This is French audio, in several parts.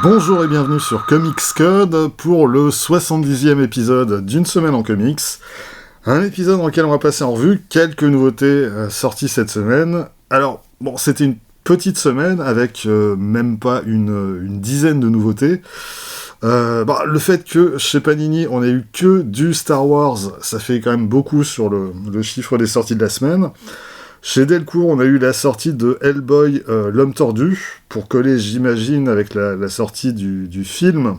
Bonjour et bienvenue sur Comics Code pour le 70e épisode d'une semaine en comics. Un épisode dans lequel on va passer en revue quelques nouveautés sorties cette semaine. Alors, bon, c'était une petite semaine avec même pas une dizaine de nouveautés. Le fait que chez Panini on ait eu que du Star Wars, ça fait quand même beaucoup sur le chiffre des sorties de la semaine. Chez Delcourt, on a eu la sortie de Hellboy, l'homme tordu, pour coller, j'imagine, avec la sortie du film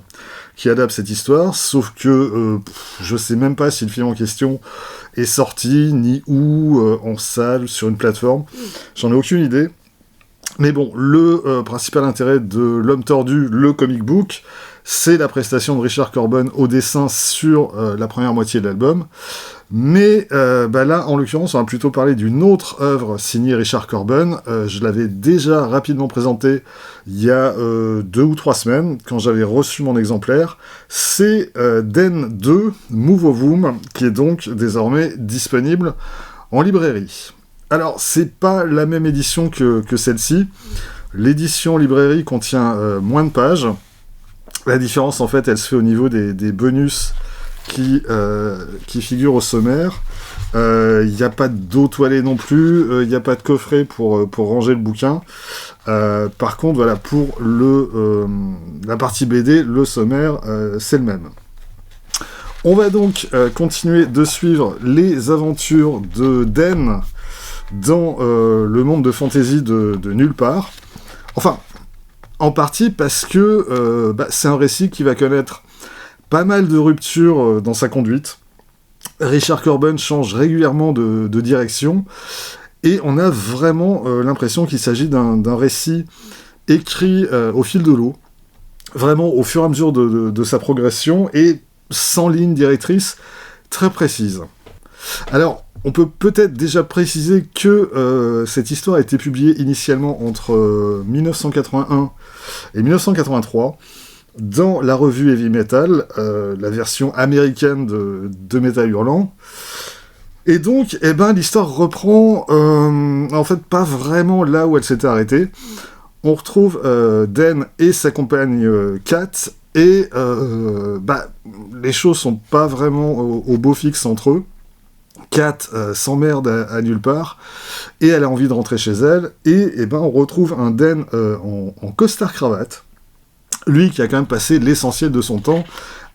qui adapte cette histoire, sauf que je sais même pas si le film en question est sorti, ni où, en salle, sur une plateforme, j'en ai aucune idée. Mais bon, le principal intérêt de l'homme tordu, le comic book, c'est la prestation de Richard Corben au dessin sur la première moitié de l'album. Mais là, en l'occurrence, on va plutôt parler d'une autre œuvre signée Richard Corben. Je l'avais déjà rapidement présentée il y a 2 ou 3 semaines, quand j'avais reçu mon exemplaire. C'est Den 2, Move of Whom, qui est donc désormais disponible en librairie. Alors, c'est pas la même édition que celle-ci. L'édition librairie contient moins de pages. La différence, en fait, elle se fait au niveau des bonus qui figurent au sommaire. Il n'y a pas d'auto-toilette non plus, il n'y a pas de coffret pour ranger le bouquin. Par contre, voilà, pour la partie BD, le sommaire, c'est le même. On va donc continuer de suivre les aventures de Den dans le monde de fantasy de Nulle Part. Enfin, en partie parce que c'est un récit qui va connaître pas mal de ruptures dans sa conduite. Richard Corben change régulièrement de direction, et on a vraiment l'impression qu'il s'agit d'un récit écrit au fil de l'eau, vraiment au fur et à mesure de sa progression, et sans ligne directrice très précise. Alors, on peut peut-être déjà préciser que cette histoire a été publiée initialement entre 1981 et 1983, dans la revue Heavy Metal, la version américaine de Metal Hurlant. Et donc, l'histoire reprend, en fait, pas vraiment là où elle s'était arrêtée. On retrouve Den et sa compagne Kat, et les choses sont pas vraiment au beau fixe entre eux. Kat s'emmerde à nulle part, et elle a envie de rentrer chez elle, et on retrouve un Den en costard-cravate, lui qui a quand même passé l'essentiel de son temps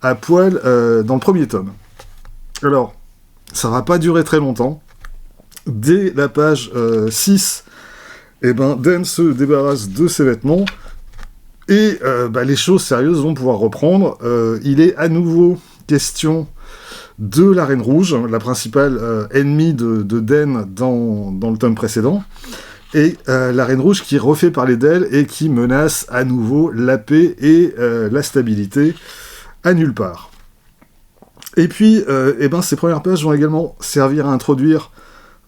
à poil dans le premier tome. Alors, ça va pas durer très longtemps. Dès la page 6, Den se débarrasse de ses vêtements, et les choses sérieuses vont pouvoir reprendre. Il est à nouveau question de la Reine Rouge, la principale ennemie de Den dans le tome précédent. Et la Reine Rouge qui refait parler d'elle et qui menace à nouveau la paix et la stabilité à Nulle Part. Et puis, ces premières pages vont également servir à introduire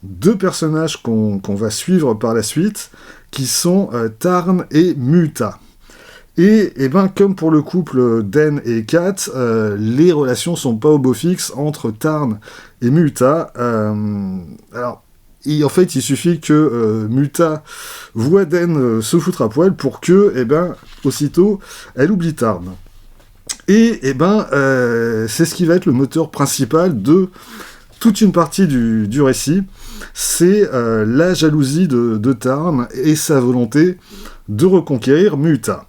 2 personnages qu'on va suivre par la suite, qui sont Tarn et Muta. Et comme pour le couple Den et Kat, les relations sont pas au beau fixe entre Tarn et Muta. En fait, il suffit que Muta voit Den se foutre à poil pour que, aussitôt, elle oublie Tarn. Et c'est ce qui va être le moteur principal de toute une partie du récit. C'est la jalousie de Tarn et sa volonté de reconquérir Muta.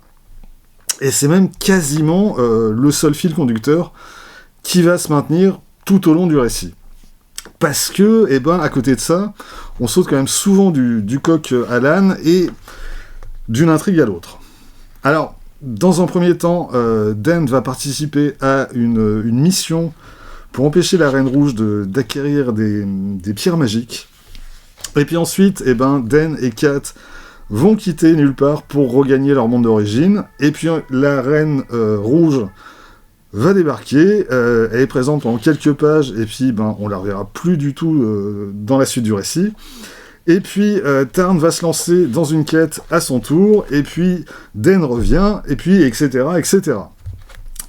Et c'est même quasiment le seul fil conducteur qui va se maintenir tout au long du récit. Parce que, à côté de ça, on saute quand même souvent du coq à l'âne et d'une intrigue à l'autre. Alors, dans un premier temps, Den va participer à une mission pour empêcher la Reine Rouge d'acquérir des pierres magiques. Et puis ensuite, Den et Kat vont quitter Nulle Part pour regagner leur monde d'origine. Et puis la Reine Rouge va débarquer, elle est présente pendant quelques pages, et puis on la reverra plus du tout dans la suite du récit. Et puis Tarn va se lancer dans une quête à son tour, et puis Den revient, et puis etc. etc.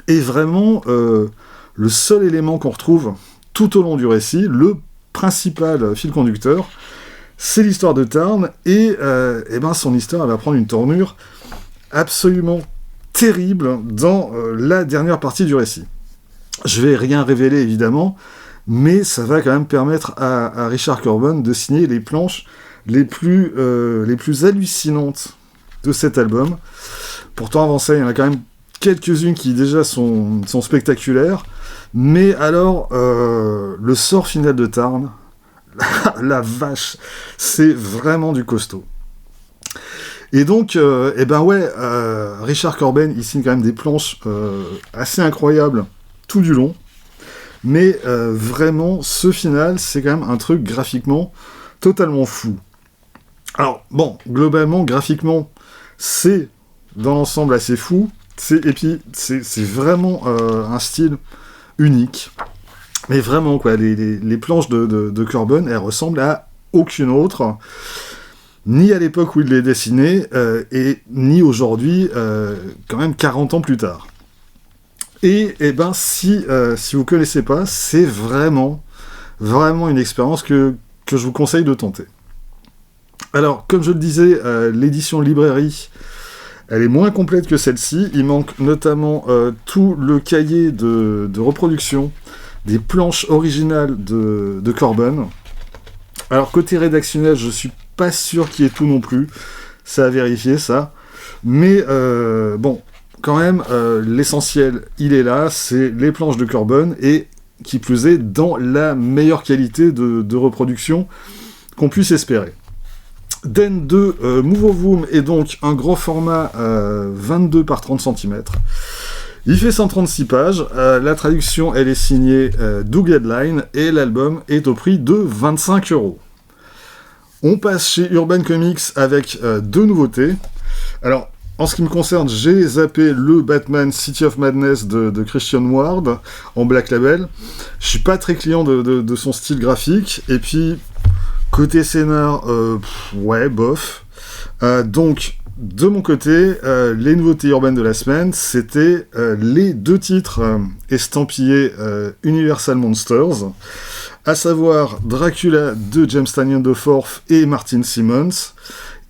Et vraiment, le seul élément qu'on retrouve tout au long du récit, le principal fil conducteur, c'est l'histoire de Tarn, et son histoire elle va prendre une tournure absolument terrible dans la dernière partie du récit. Je vais rien révéler évidemment, mais ça va quand même permettre à Richard Corben de signer les planches les plus hallucinantes de cet album. Pourtant avant ça, il y en a quand même quelques-unes qui déjà sont spectaculaires, mais alors le sort final de Tarn, la vache, c'est vraiment du costaud. Et donc, Richard Corben, il signe quand même des planches assez incroyables tout du long, mais vraiment, ce final, c'est quand même un truc graphiquement totalement fou. Alors, bon, globalement, graphiquement, c'est dans l'ensemble assez fou, et puis c'est vraiment un style unique. Mais vraiment, quoi, les planches de Corben, elles ressemblent à aucune autre, ni à l'époque où il les dessinait, et ni aujourd'hui, quand même 40 ans plus tard. Et si vous connaissez pas, c'est vraiment une expérience que je vous conseille de tenter. Alors, comme je le disais, l'édition librairie, elle est moins complète que celle-ci. Il manque notamment tout le cahier de reproduction des planches originales de Corben. Alors, côté rédactionnel, je suis pas sûr qu'il y ait tout non plus. Ça à vérifier, ça. Mais bon, quand même, l'essentiel, il est là. C'est les planches de Corben et, qui plus est, dans la meilleure qualité de reproduction qu'on puisse espérer. Den 2 Mouvovum est donc un gros format 22 par 30 cm. Il fait 136 pages. La traduction, elle est signée Doug Headline et l'album est au prix de 25€. On passe chez Urban Comics avec deux nouveautés. Alors, en ce qui me concerne, j'ai zappé le Batman City of Madness de Christian Ward en Black Label. Je suis pas très client de son style graphique. Et puis, côté scénar, ouais, bof. Donc, de mon côté, les nouveautés urbaines de la semaine, c'était les deux titres estampillés Universal Monsters, à savoir Dracula de James Tynion de Forth et Martin Simmons,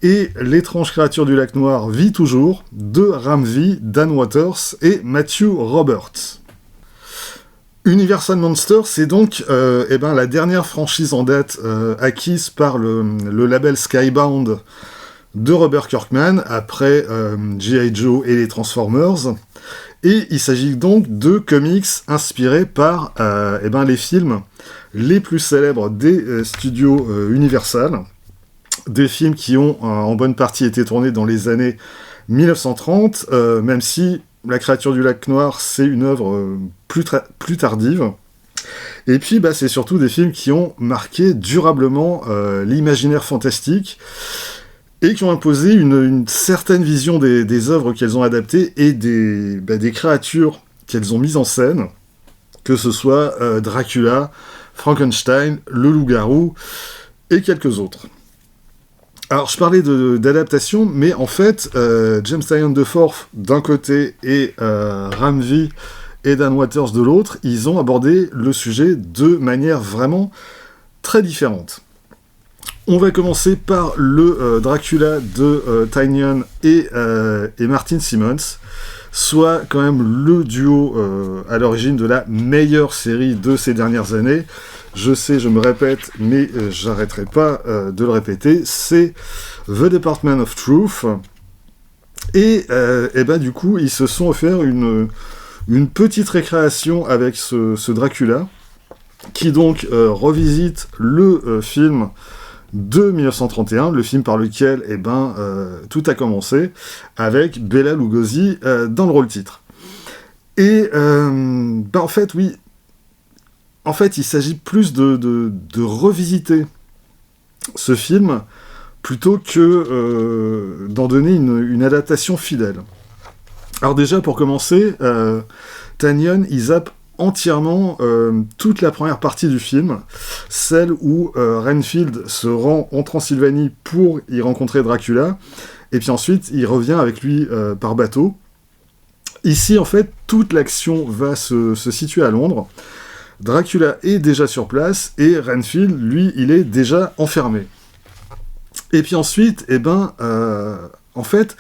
et L'étrange créature du lac noir vit toujours de Ram V, Dan Waters et Matthew Roberts. Universal Monsters, c'est donc la dernière franchise en date acquise par le label Skybound de Robert Kirkman, après G.I. Joe et les Transformers. Et il s'agit donc de comics inspirés par les films les plus célèbres des studios Universal. Des films qui ont en bonne partie été tournés dans les années 1930, même si La créature du lac noir, c'est une œuvre plus tardive. Et puis, c'est surtout des films qui ont marqué durablement l'imaginaire fantastique et qui ont imposé une certaine vision des œuvres qu'elles ont adaptées et des créatures qu'elles ont mises en scène, que ce soit Dracula, Frankenstein, le loup-garou et quelques autres. Alors, je parlais d'adaptation, mais en fait, James Tynion de Forth d'un côté et Ram V et Dan Waters de l'autre, ils ont abordé le sujet de manière vraiment très différente. On va commencer par le Dracula de Tynion et Martin Simmons, soit quand même le duo à l'origine de la meilleure série de ces dernières années. Je sais, je me répète, mais j'arrêterai pas de le répéter, c'est The Department of Truth. Et du coup, ils se sont offert une petite récréation avec ce Dracula, qui donc revisite le film de 1931, le film par lequel tout a commencé, avec Bela Lugosi dans le rôle titre. Et en fait, oui, il s'agit plus de revisiter ce film plutôt que d'en donner une adaptation fidèle. Alors déjà, pour commencer, Tynion, il zappe entièrement toute la première partie du film, celle où Renfield se rend en Transylvanie pour y rencontrer Dracula, et puis ensuite il revient avec lui par bateau. Ici, en fait, toute l'action va se situer à Londres. Dracula est déjà sur place, et Renfield, lui, il est déjà enfermé. Et puis ensuite, en fait,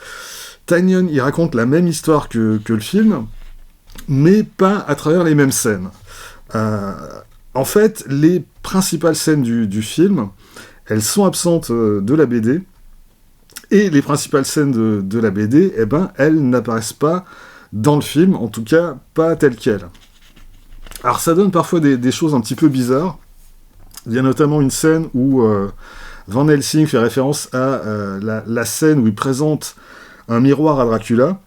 Tynion, il raconte la même histoire que le film, mais pas à travers les mêmes scènes. En fait, les principales scènes du film, elles sont absentes de la BD, et les principales scènes de la BD, eh ben, elles n'apparaissent pas dans le film, en tout cas pas telles quelles. Alors ça donne parfois des choses un petit peu bizarres. Il y a notamment une scène où Van Helsing fait référence à la scène où il présente un miroir à Dracula,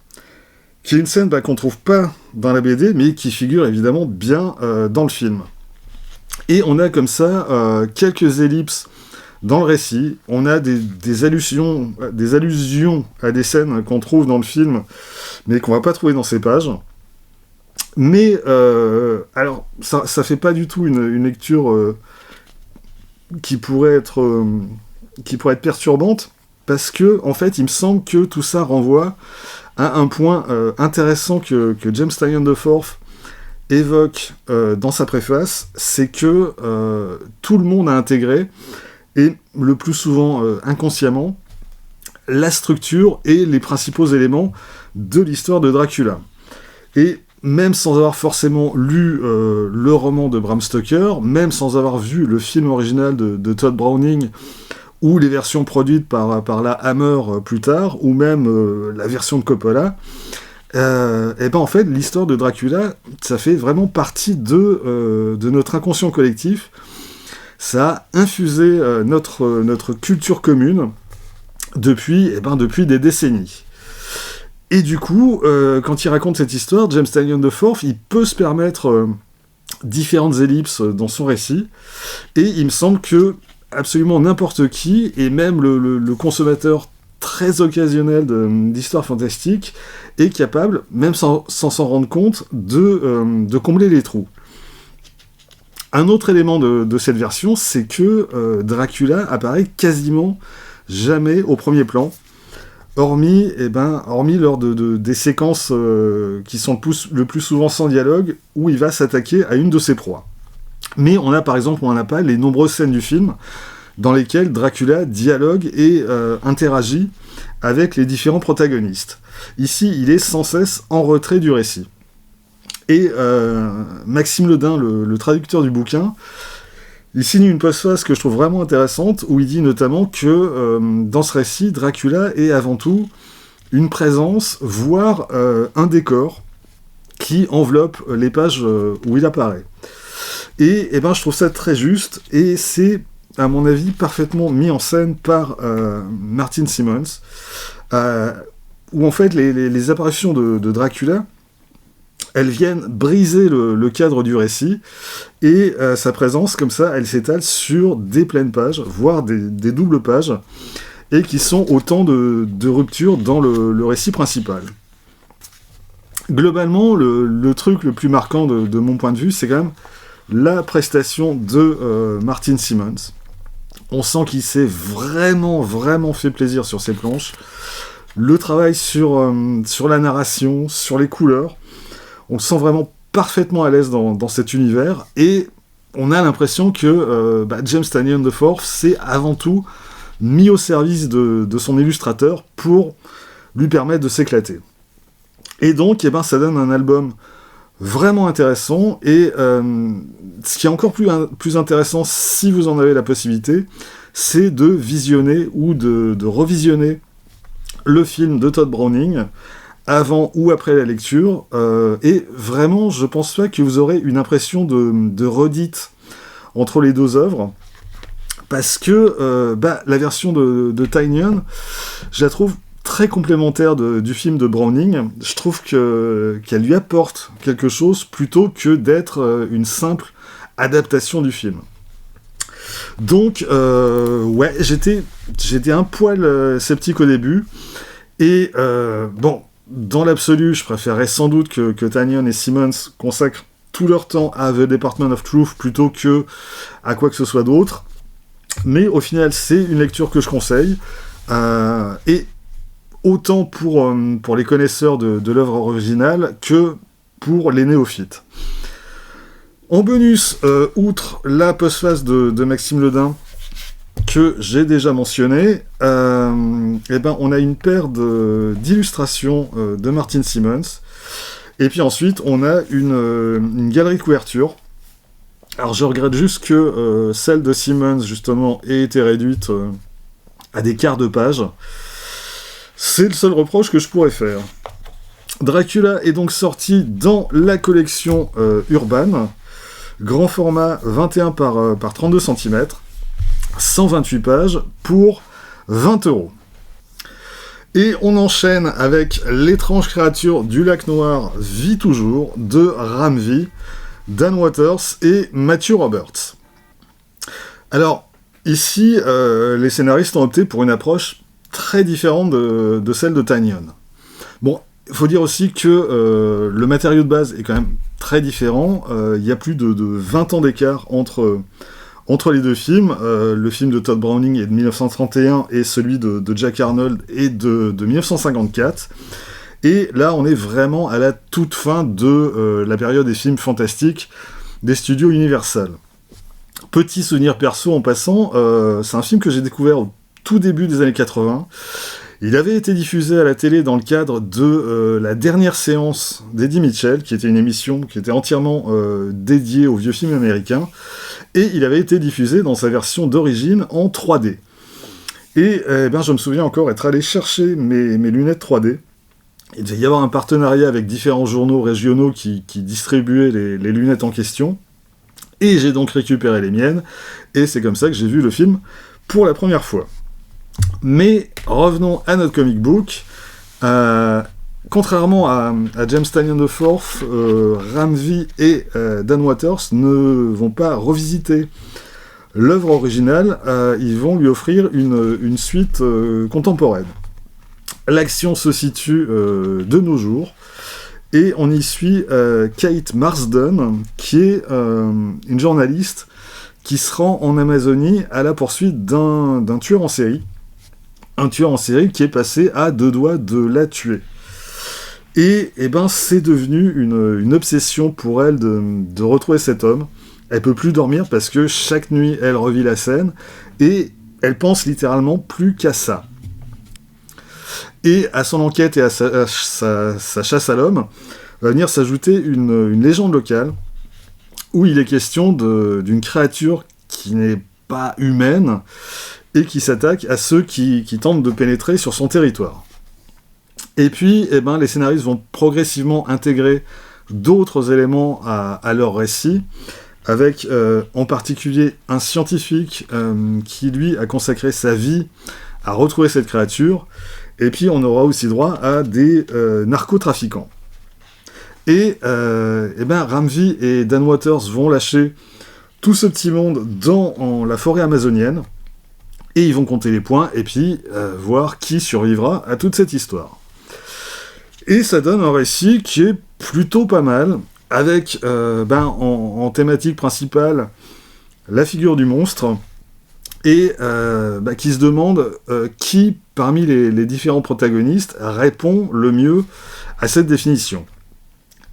qui est une scène qu'on ne trouve pas dans la BD, mais qui figure évidemment bien dans le film. Et on a comme ça quelques ellipses dans le récit. On a des allusions à des scènes qu'on trouve dans le film, mais qu'on va pas trouver dans ces pages. Mais, alors, ça fait pas du tout une lecture qui pourrait être perturbante, parce que, en fait, il me semble que tout ça renvoie à un point intéressant que James Tynion de Forth évoque dans sa préface, c'est que tout le monde a intégré, et le plus souvent inconsciemment, la structure et les principaux éléments de l'histoire de Dracula. Et même sans avoir forcément lu le roman de Bram Stoker, même sans avoir vu le film original de Todd Browning, ou les versions produites par la Hammer plus tard, ou même la version de Coppola, et ben en fait, l'histoire de Dracula, ça fait vraiment partie de notre inconscient collectif. Ça a infusé notre culture commune depuis des décennies. Et du coup, quand il raconte cette histoire, James Tynion de Forth, il peut se permettre différentes ellipses dans son récit, et il me semble que absolument n'importe qui, et même le consommateur très occasionnel d'histoires fantastiques, est capable, même sans s'en rendre compte, de combler les trous. Un autre élément de cette version, c'est que Dracula apparaît quasiment jamais au premier plan, hormis lors des séquences qui sont le plus souvent sans dialogue, où il va s'attaquer à une de ses proies. Mais on n'a pas les nombreuses scènes du film dans lesquelles Dracula dialogue et interagit avec les différents protagonistes. Ici, il est sans cesse en retrait du récit. Et Maxime Ledin, le traducteur du bouquin, il signe une postface que je trouve vraiment intéressante, où il dit notamment que dans ce récit, Dracula est avant tout une présence, voire un décor, qui enveloppe les pages où il apparaît. Et je trouve ça très juste, et c'est, à mon avis, parfaitement mis en scène par Martin Simmons, où en fait les apparitions de Dracula, elles viennent briser le cadre du récit, et sa présence, comme ça, elle s'étale sur des pleines pages, voire des doubles pages, et qui sont autant de ruptures dans le récit principal. Globalement, le truc le plus marquant de mon point de vue, c'est quand même la prestation de Martin Simmons. On sent qu'il s'est vraiment, vraiment fait plaisir sur ses planches. Le travail sur la narration, sur les couleurs, on le sent vraiment parfaitement à l'aise dans cet univers, et on a l'impression que James Tynion de Forth s'est avant tout mis au service de son illustrateur pour lui permettre de s'éclater. Et donc, ça donne un album vraiment intéressant, et ce qui est encore plus intéressant, si vous en avez la possibilité, c'est de visionner ou de revisionner le film de Todd Browning, avant ou après la lecture, et vraiment, je pense pas que vous aurez une impression de redite entre les deux œuvres, parce que la version de Tynion, je la trouve très complémentaire du film de Browning. Je trouve qu'elle lui apporte quelque chose, plutôt que d'être une simple adaptation du film. Donc, j'étais un poil sceptique au début, et dans l'absolu, je préférerais sans doute que Tynion et Simmons consacrent tout leur temps à The Department of Truth plutôt que à quoi que ce soit d'autre. Mais au final, c'est une lecture que je conseille. Et autant pour les connaisseurs de l'œuvre originale que pour les néophytes. En bonus, outre la postface de Maxime Ledin, que j'ai déjà mentionné, on a une paire d'illustrations de Martin Simmons, et puis ensuite on a une galerie de couverture. Alors je regrette juste que celle de Simmons justement ait été réduite à des quarts de page. C'est le seul reproche que je pourrais faire. Dracula est donc sorti dans la collection Urban, grand format 21 par 32 cm, 128 pages pour 20 €. Et on enchaîne avec L'étrange créature du lac noir vit toujours de Ram V, Dan Watters et Matthew Roberts. Alors, ici, les scénaristes ont opté pour une approche très différente de celle de Tynion. Bon, il faut dire aussi que le matériau de base est quand même très différent. Il y a plus de 20 ans d'écart entre les deux films. Le film de Todd Browning est de 1931 et celui de Jack Arnold est de 1954. Et là, on est vraiment à la toute fin de la période des films fantastiques des studios Universal. Petit souvenir perso en passant, c'est un film que j'ai découvert au tout début des années 80. Il avait été diffusé à la télé dans le cadre de la dernière séance d'Eddie Mitchell, qui était une émission qui était entièrement dédiée aux vieux films américains, et il avait été diffusé dans sa version d'origine en 3D. Et je me souviens encore être allé chercher mes lunettes 3D. Il devait y avoir un partenariat avec différents journaux régionaux qui distribuaient les lunettes en question, et j'ai donc récupéré les miennes, et c'est comme ça que j'ai vu le film pour la première fois. Mais revenons à notre comic book. Contrairement à James Tynion IV, Ram V et Dan Watters ne vont pas revisiter l'œuvre originale, ils vont lui offrir une suite contemporaine. L'action se situe de nos jours, et on y suit Kate Marsden, qui est une journaliste qui se rend en Amazonie à la poursuite d'un tueur en série. Un tueur en série qui est passé à 2 doigts de la tuer. Et c'est devenu une obsession pour elle de retrouver cet homme. Elle peut plus dormir parce que chaque nuit, elle revit la scène, et elle pense littéralement plus qu'à ça. Et à son enquête et à sa chasse à l'homme, va venir s'ajouter une légende locale, où il est question d'une créature qui n'est pas humaine, et qui s'attaque à ceux qui tentent de pénétrer sur son territoire. Et puis, les scénaristes vont progressivement intégrer d'autres éléments à leur récit, avec en particulier un scientifique qui, lui, a consacré sa vie à retrouver cette créature, et puis on aura aussi droit à des narcotrafiquants. Et Ram V et Dan Watters vont lâcher tout ce petit monde dans la forêt amazonienne, et ils vont compter les points, et puis voir qui survivra à toute cette histoire. Et ça donne un récit qui est plutôt pas mal, avec en thématique principale la figure du monstre, et qui se demande qui, parmi les différents protagonistes, répond le mieux à cette définition.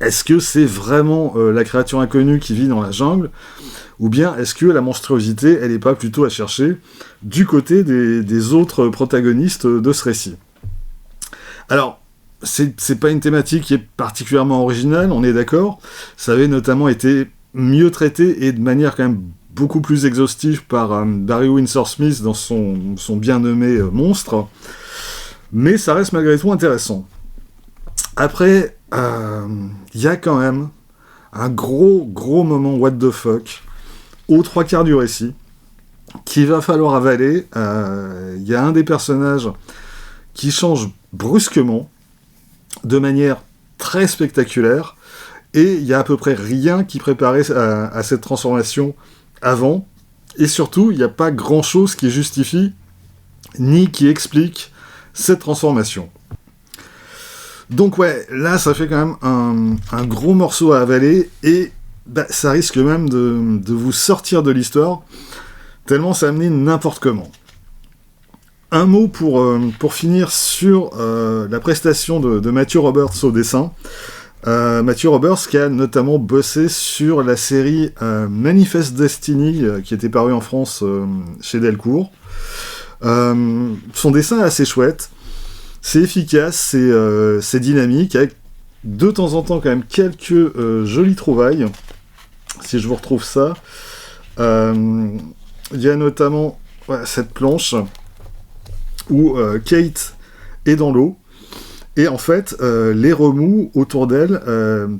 Est-ce que c'est vraiment la créature inconnue qui vit dans la jungle, ou bien est-ce que la monstruosité, elle n'est pas plutôt à chercher du côté des autres protagonistes de ce récit? Alors, c'est pas une thématique qui est particulièrement originale, on est d'accord. Ça avait notamment été mieux traité et de manière quand même beaucoup plus exhaustive par Barry Windsor Smith dans son bien nommé Monstre, mais ça reste malgré tout intéressant. Après, y a quand même un gros moment what the fuck aux 3/4 du récit qu'il va falloir avaler. Y a un des personnages qui change brusquement de manière très spectaculaire, et il y a à peu près rien qui préparait à cette transformation avant, et surtout il n'y a pas grand chose qui justifie ni qui explique cette transformation. Donc ouais, là ça fait quand même un gros morceau à avaler, et ça risque même de vous sortir de l'histoire, tellement ça amené n'importe comment. Un mot pour finir sur la prestation de Matthew Roberts au dessin. Matthew Roberts qui a notamment bossé sur la série Manifest Destiny qui était parue en France chez Delcourt. Son dessin est assez chouette, c'est efficace, c'est dynamique, avec de temps en temps quand même quelques jolies trouvailles. Si je vous retrouve ça, il y a notamment cette planche où Kate est dans l'eau, et en fait, les remous autour d'elle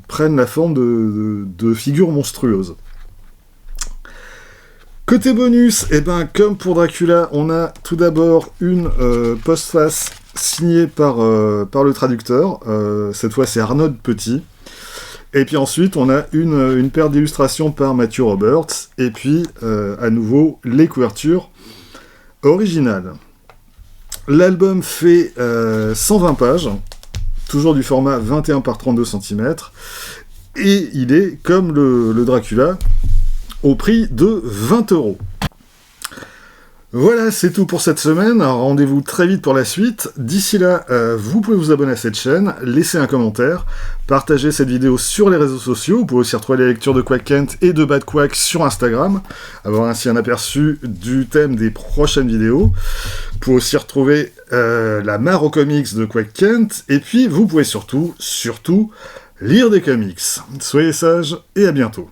prennent la forme de figures monstrueuses. Côté bonus, comme pour Dracula, on a tout d'abord une postface signée par le traducteur. Cette fois, c'est Arnaud Petit. Et puis ensuite, on a une paire d'illustrations par Matthew Roberts. Et puis, à nouveau, les couvertures originales. L'album fait 120 pages, toujours du format 21 par 32 cm. Et il est, comme le Dracula, au prix de 20€. Voilà, c'est tout pour cette semaine. Alors, rendez-vous très vite pour la suite. D'ici là, vous pouvez vous abonner à cette chaîne, laisser un commentaire, partager cette vidéo sur les réseaux sociaux. Vous pouvez aussi retrouver les lectures de Quack Kent et de Bad Quack sur Instagram, avoir ainsi un aperçu du thème des prochaines vidéos. Vous pouvez aussi retrouver la mare aux comics de Quack Kent, et puis vous pouvez surtout lire des comics. Soyez sages et à bientôt.